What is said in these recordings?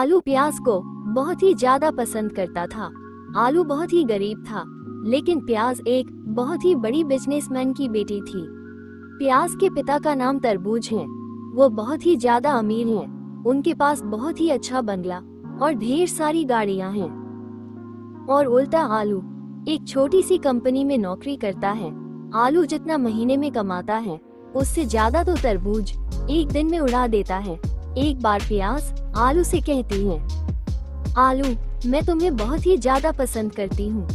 आलू प्याज को बहुत ही ज्यादा पसंद करता था। आलू बहुत ही गरीब था, लेकिन प्याज एक बहुत ही बड़ी बिजनेसमैन की बेटी थी। प्याज के पिता का नाम तरबूज है। वो बहुत ही ज्यादा अमीर हैं। उनके पास बहुत ही अच्छा बंगला और ढेर सारी गाड़ियां हैं। और उल्टा आलू एक छोटी सी कंपनी में नौकरी करता है। आलू जितना महीने में कमाता है, उससे ज्यादा तो तरबूज एक दिन में उड़ा देता है। एक बार प्याज आलू से कहती है, आलू, मैं तुम्हें बहुत ही ज्यादा पसंद करती हूँ।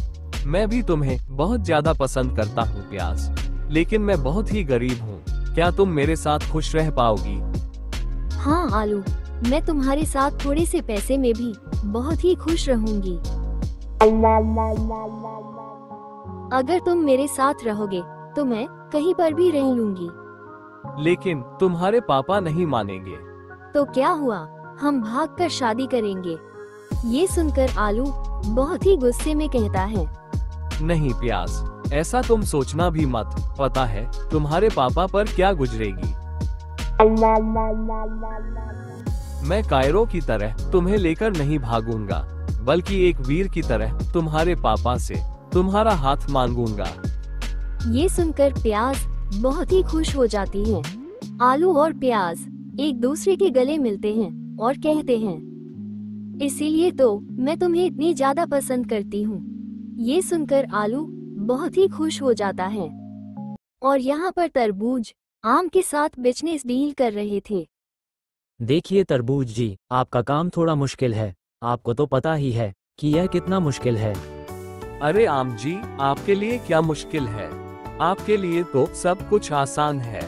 मैं भी तुम्हें बहुत ज्यादा पसंद करता हूँ प्याज, लेकिन मैं बहुत ही गरीब हूँ। क्या तुम मेरे साथ खुश रह पाओगी? हाँ आलू, मैं तुम्हारे साथ थोड़े से पैसे में भी बहुत ही खुश रहूंगी। अगर तुम मेरे साथ रहोगे तो मैं कहीं पर भी रह लूंगी। लेकिन तुम्हारे पापा नहीं मानेंगे। तो क्या हुआ, हम भागकर शादी करेंगे। ये सुनकर आलू बहुत ही गुस्से में कहता है, नहीं प्याज, ऐसा तुम सोचना भी मत। पता है तुम्हारे पापा पर क्या गुजरेगी। मैं कायरो की तरह तुम्हें लेकर नहीं भागूंगा, बल्कि एक वीर की तरह तुम्हारे पापा से तुम्हारा हाथ मांगूंगा। ये सुनकर प्याज बहुत ही खुश हो जाती है। आलू और प्याज एक दूसरे के गले मिलते हैं और कहते हैं, इसीलिए तो मैं तुम्हें इतनी ज्यादा पसंद करती हूँ। ये सुनकर आलू बहुत ही खुश हो जाता है। और यहाँ पर तरबूज आम के साथ बिजनेस डील कर रहे थे। देखिए तरबूज जी, आपका काम थोड़ा मुश्किल है। आपको तो पता ही है कि यह कितना मुश्किल है। अरे आम जी, आपके लिए क्या मुश्किल है? आपके लिए तो सब कुछ आसान है।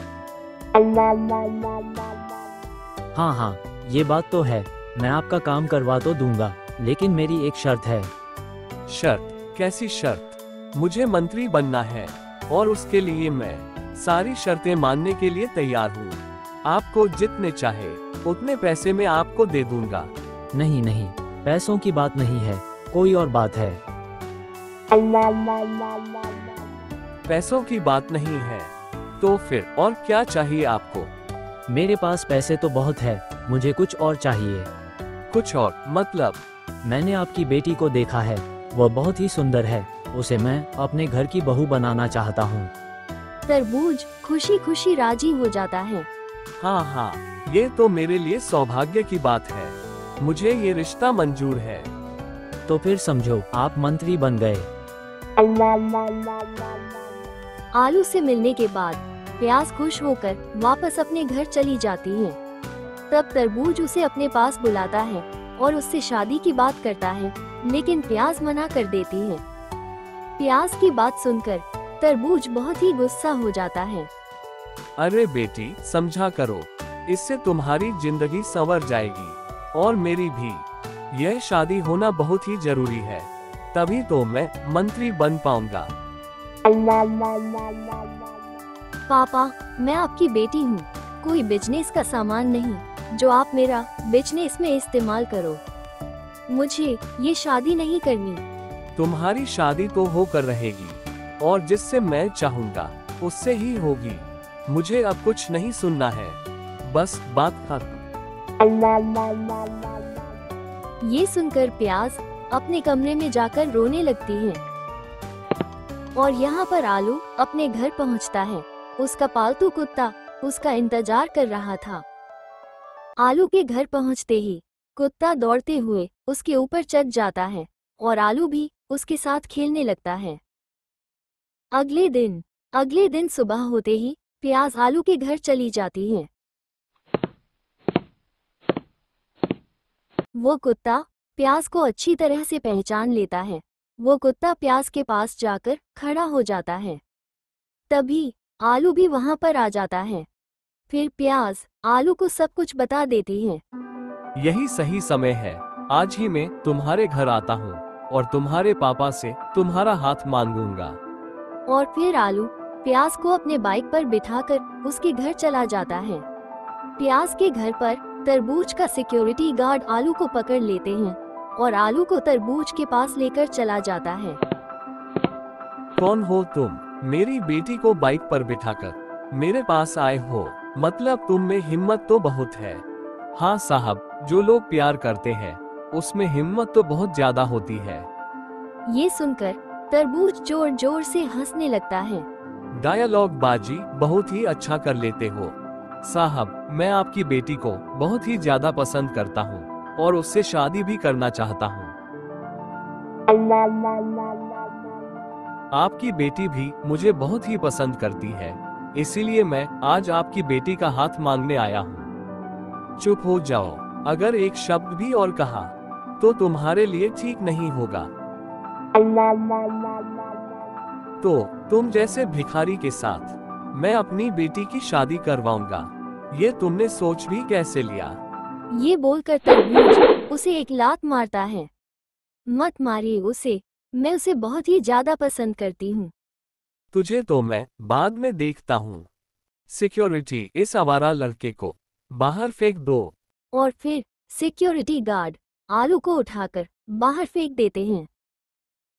हाँ हाँ, ये बात तो है। मैं आपका काम करवा तो दूंगा, लेकिन मेरी एक शर्त है। शर्त? कैसी शर्त? मुझे मंत्री बनना है और उसके लिए मैं सारी शर्तें मानने के लिए तैयार हूँ। आपको जितने चाहे उतने पैसे मैं आपको दे दूंगा। नहीं नहीं, पैसों की बात नहीं है, कोई और बात है। पैसों की बात नहीं है तो फिर और क्या चाहिए आपको? मेरे पास पैसे तो बहुत है, मुझे कुछ और चाहिए। कुछ और मतलब? मैंने आपकी बेटी को देखा है, वह बहुत ही सुंदर है। उसे मैं अपने घर की बहू बनाना चाहता हूँ। तरबूज खुशी खुशी राजी हो जाता है। हाँ हाँ, ये तो मेरे लिए सौभाग्य की बात है। मुझे ये रिश्ता मंजूर है। तो फिर समझो, आप मंत्री बन गए। आलू से मिलने के बाद प्याज खुश होकर वापस अपने घर चली जाती है। तब तरबूज उसे अपने पास बुलाता है और उससे शादी की बात करता है, लेकिन प्याज मना कर देती है। प्याज की बात सुनकर तरबूज बहुत ही गुस्सा हो जाता है। अरे बेटी, समझा करो, इससे तुम्हारी जिंदगी संवर जाएगी और मेरी भी। यह शादी होना बहुत ही जरूरी है, तभी तो मैं मंत्री बन पाऊंगा। पापा, मैं आपकी बेटी हूँ, कोई बिजनेस का सामान नहीं जो आप मेरा बिजनेस में इस्तेमाल करो। मुझे ये शादी नहीं करनी। तुम्हारी शादी तो होकर रहेगी और जिससे मैं चाहूंगा उससे ही होगी। मुझे अब कुछ नहीं सुनना है, बस बात खत्म। ये सुनकर प्याज अपने कमरे में जाकर रोने लगती है। और यहाँ पर आलू अपने घर पहुँचता है। उसका पालतू कुत्ता उसका इंतजार कर रहा था। आलू के घर पहुँचते ही कुत्ता दौड़ते हुए उसके ऊपर चढ़ जाता है और आलू भी उसके साथ खेलने लगता है। अगले दिन सुबह होते ही प्याज आलू के घर चली जाती है। वो कुत्ता प्याज को अच्छी तरह से पहचान लेता है। वो कुत्ता प्याज के पास जाकर खड़ा हो जाता है। तभी आलू भी वहां पर आ जाता है। फिर प्याज आलू को सब कुछ बता देती है। यही सही समय है, आज ही मैं तुम्हारे घर आता हूँ और तुम्हारे पापा से तुम्हारा हाथ मांगूंगा। और फिर आलू प्याज को अपने बाइक पर बिठाकर उसके घर चला जाता है। प्याज के घर पर तरबूज का सिक्योरिटी गार्ड आलू को पकड़ लेते हैं और आलू को तरबूज के पास लेकर चला जाता है। कौन हो तुम? मेरी बेटी को बाइक पर बिठाकर मेरे पास आए हो, मतलब तुम में हिम्मत तो बहुत है। हाँ साहब, जो लोग प्यार करते हैं उसमें हिम्मत तो बहुत ज्यादा होती है। ये सुनकर तरबूज जोर जोर से हंसने लगता है। डायलॉग बाजी बहुत ही अच्छा कर लेते हो साहब। मैं आपकी बेटी को बहुत ही ज्यादा पसंद करता हूँ और उससे शादी भी करना चाहता हूँ। आपकी बेटी भी मुझे बहुत ही पसंद करती है, इसीलिए मैं आज आपकी बेटी का हाथ मांगने आया हूँ। चुप हो जाओ, अगर एक शब्द भी और कहा तो तुम्हारे लिए ठीक नहीं होगा। तो तुम जैसे भिखारी के साथ मैं अपनी बेटी की शादी करवाऊंगा, ये तुमने सोच भी कैसे लिया? ये बोलकर तरबूज उसे एक लात मारता है। मत मारिए उसे, मैं उसे बहुत ही ज्यादा पसंद करती हूँ। तुझे तो मैं बाद में देखता हूँ। सिक्योरिटी, इस आवारा लड़के को बाहर फेंक दो। और फिर सिक्योरिटी गार्ड आलू को उठाकर बाहर फेंक देते हैं।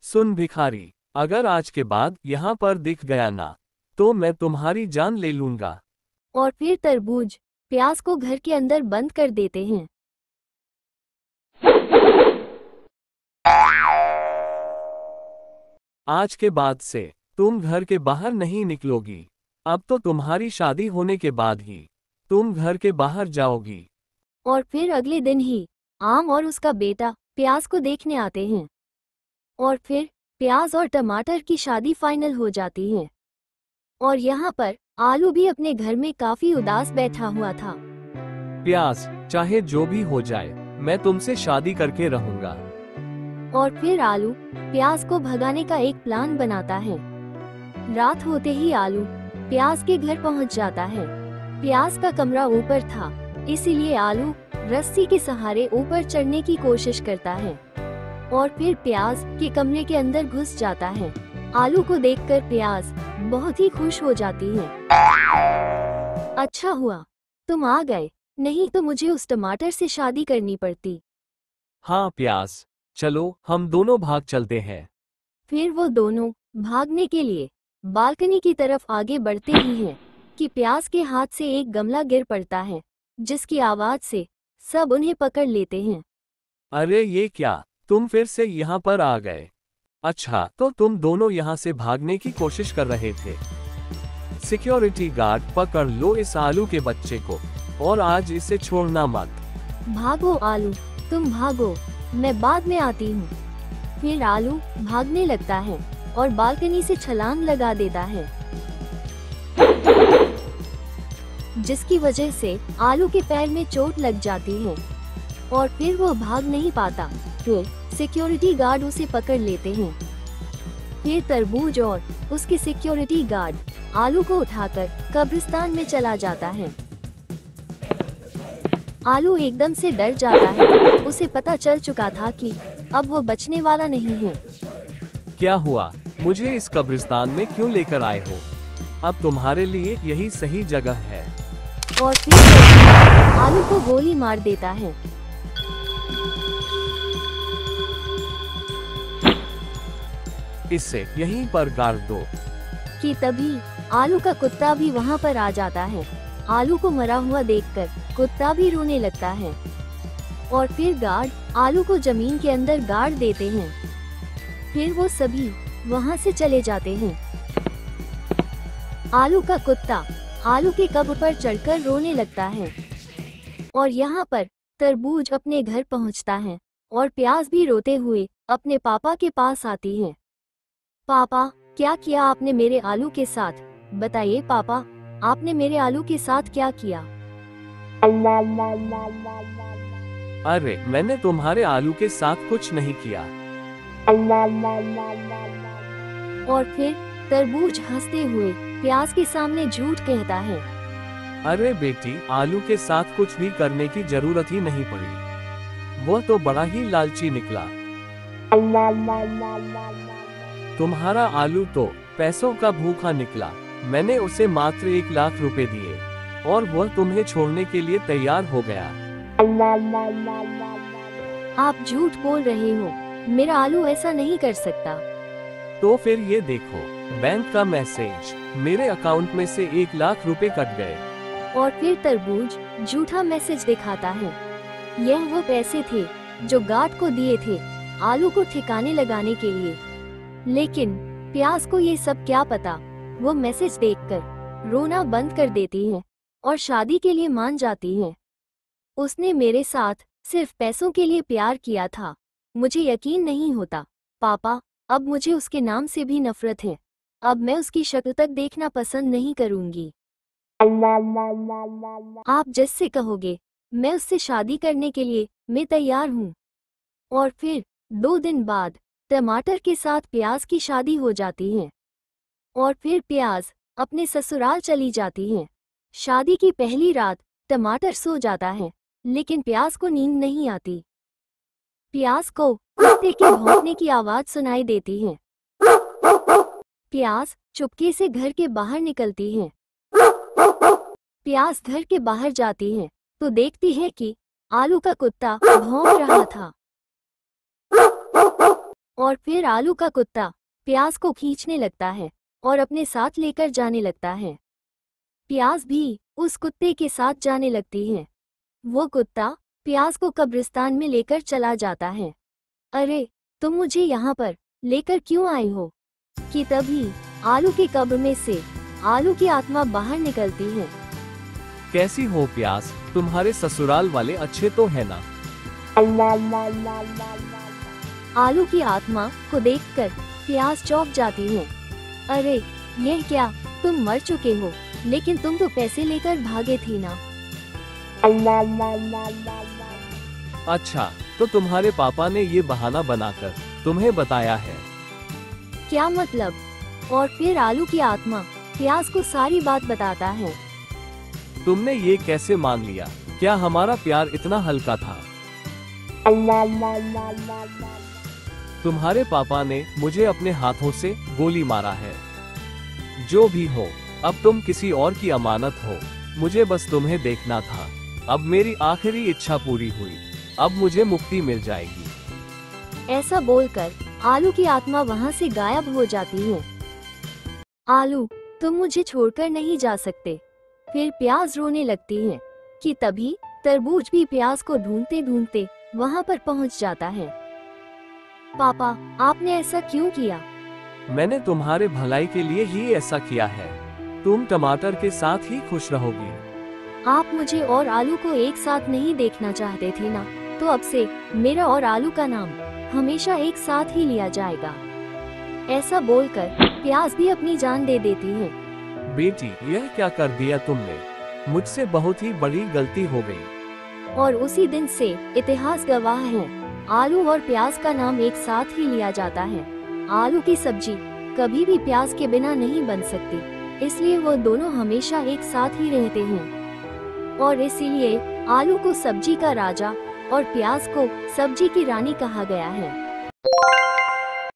सुन भिखारी, अगर आज के बाद यहाँ पर दिख गया ना तो मैं तुम्हारी जान ले लूंगा। और फिर तरबूज प्याज को घर के अंदर बंद कर देते हैं। आज के बाद से तुम घर के बाहर नहीं निकलोगी। अब तो तुम्हारी शादी होने के बाद ही तुम घर के बाहर जाओगी। और फिर अगले दिन ही आम और उसका बेटा प्याज को देखने आते हैं। और फिर प्याज और टमाटर की शादी फाइनल हो जाती है। और यहाँ पर आलू भी अपने घर में काफी उदास बैठा हुआ था। प्याज, चाहे जो भी हो जाए मैं तुमसे शादी करके रहूंगा। और फिर आलू प्याज को भगाने का एक प्लान बनाता है। रात होते ही आलू प्याज के घर पहुंच जाता है। प्याज का कमरा ऊपर था, इसीलिए आलू रस्सी के सहारे ऊपर चढ़ने की कोशिश करता है और फिर प्याज के कमरे के अंदर घुस जाता है। आलू को देखकर प्याज बहुत ही खुश हो जाती है। अच्छा हुआ तुम आ गए, नहीं तो मुझे उस टमाटर से शादी करनी पड़ती। हाँ प्याज, चलो हम दोनों भाग चलते हैं। फिर वो दोनों भागने के लिए बालकनी की तरफ आगे बढ़ते ही हैं कि प्याज के हाथ से एक गमला गिर पड़ता है, जिसकी आवाज से सब उन्हें पकड़ लेते हैं। अरे ये क्या, तुम फिर से यहाँ पर आ गए? अच्छा, तो तुम दोनों यहाँ से भागने की कोशिश कर रहे थे। सिक्योरिटी गार्ड, पकड़ लो इस आलू के बच्चे को और आज इसे छोड़ना मत। भागो आलू, तुम भागो, मैं बाद में आती हूँ। फिर आलू भागने लगता है और बालकनी से छलांग लगा देता है, जिसकी वजह से आलू के पैर में चोट लग जाती है और फिर वो भाग नहीं पाता। फिर सिक्योरिटी गार्ड उसे पकड़ लेते हैं। फिर तरबूज और उसके सिक्योरिटी गार्ड आलू को उठाकर कब्रिस्तान में चला जाता है। आलू एकदम से डर जाता है, उसे पता चल चुका था कि अब वो बचने वाला नहीं है। क्या हुआ? मुझे इस कब्रिस्तान में क्यों लेकर आए हो? अब तुम्हारे लिए यही सही जगह है। और फिर तरबूज आलू को गोली मार देता है। इससे यहीं पर गाड़ दो। कि तभी आलू का कुत्ता भी वहाँ पर आ जाता है। आलू को मरा हुआ देखकर कुत्ता भी रोने लगता है और फिर गार्ड आलू को जमीन के अंदर गाड़ देते हैं। फिर वो सभी वहाँ से चले जाते हैं। आलू का कुत्ता आलू के कब्र पर चढ़कर रोने लगता है और यहाँ पर तरबूज अपने घर पहुँचता है और प्याज भी रोते हुए अपने पापा के पास आती है। पापा, क्या किया आपने मेरे आलू के साथ? बताइए पापा, आपने मेरे आलू के साथ क्या किया? अरे मैंने तुम्हारे आलू के साथ कुछ नहीं किया। और फिर तरबूज हंसते हुए प्याज के सामने झूठ कहता है। अरे बेटी, आलू के साथ कुछ भी करने की जरूरत ही नहीं पड़ी, वो तो बड़ा ही लालची निकला। तुम्हारा आलू तो पैसों का भूखा निकला। मैंने उसे मात्र 1 लाख रुपए दिए और वह तुम्हें छोड़ने के लिए तैयार हो गया। आप झूठ बोल रहे हो, मेरा आलू ऐसा नहीं कर सकता। तो फिर ये देखो, बैंक का मैसेज, मेरे अकाउंट में से 1 लाख रुपए कट गए और फिर तरबूज झूठा मैसेज दिखाता है। यह वो पैसे थे जो गार्ड को दिए थे आलू को ठिकाने लगाने के लिए। लेकिन प्याज को ये सब क्या पता, वो मैसेज देखकर रोना बंद कर देती है और शादी के लिए मान जाती है। उसने मेरे साथ सिर्फ पैसों के लिए प्यार किया था। मुझे यकीन नहीं होता पापा, अब मुझे उसके नाम से भी नफरत है। अब मैं उसकी शक्ल तक देखना पसंद नहीं करूंगी। आप जिससे कहोगे मैं उससे शादी करने के लिए मैं तैयार हूँ। और फिर 2 दिन बाद टमाटर के साथ प्याज की शादी हो जाती है और फिर प्याज अपने ससुराल चली जाती है। शादी की पहली रात टमाटर सो जाता है, लेकिन प्याज को नींद नहीं आती। प्याज को कुत्ते के भौंकने की आवाज सुनाई देती है। प्याज चुपके से घर के बाहर निकलती है। प्याज घर के बाहर जाती है तो देखती है कि आलू का कुत्ता भौंक रहा था। और फिर आलू का कुत्ता प्याज को खींचने लगता है और अपने साथ लेकर जाने लगता है। प्याज भी उस कुत्ते के साथ जाने लगती है। वो कुत्ता प्याज को कब्रिस्तान में लेकर चला जाता है। अरे, तुम मुझे यहाँ पर लेकर क्यों आई हो? कि तभी आलू की कब्र में से आलू की आत्मा बाहर निकलती है। कैसी हो प्याज, तुम्हारे ससुराल वाले अच्छे तो है ना? आलू की आत्मा को देखकर प्याज चौंक जाती है। अरे, यह क्या, तुम मर चुके हो, लेकिन तुम तो पैसे लेकर भागे थी ना। अच्छा, तो तुम्हारे पापा ने ये बहाना बनाकर तुम्हें बताया है। क्या मतलब? और फिर आलू की आत्मा प्याज को सारी बात बताता है। तुमने ये कैसे मान लिया? क्या हमारा प्यार इतना हल्का था? तुम्हारे पापा ने मुझे अपने हाथों से गोली मारा है। जो भी हो, अब तुम किसी और की अमानत हो। मुझे बस तुम्हें देखना था। अब मेरी आखिरी इच्छा पूरी हुई। अब मुझे मुक्ति मिल जाएगी। ऐसा बोलकर आलू की आत्मा वहां से गायब हो जाती है। आलू, तुम मुझे छोड़कर नहीं जा सकते। फिर प्याज रोने लगती है कि तभी तरबूज भी प्याज को ढूंढते ढूंढते वहां पर पहुंच जाता है। पापा, आपने ऐसा क्यों किया? मैंने तुम्हारे भलाई के लिए ही ऐसा किया है। तुम टमाटर के साथ ही खुश रहोगी। आप मुझे और आलू को एक साथ नहीं देखना चाहते थे ना, तो अब से मेरा और आलू का नाम हमेशा एक साथ ही लिया जाएगा। ऐसा बोलकर प्याज भी अपनी जान दे देती है। बेटी, यह क्या कर दिया तुमने? मुझसे बहुत ही बड़ी गलती हो गई। और उसी दिन से इतिहास गवाह है, आलू और प्याज का नाम एक साथ ही लिया जाता है। आलू की सब्जी कभी भी प्याज के बिना नहीं बन सकती, इसलिए वो दोनों हमेशा एक साथ ही रहते हैं। और इसीलिए आलू को सब्जी का राजा और प्याज को सब्जी की रानी कहा गया है।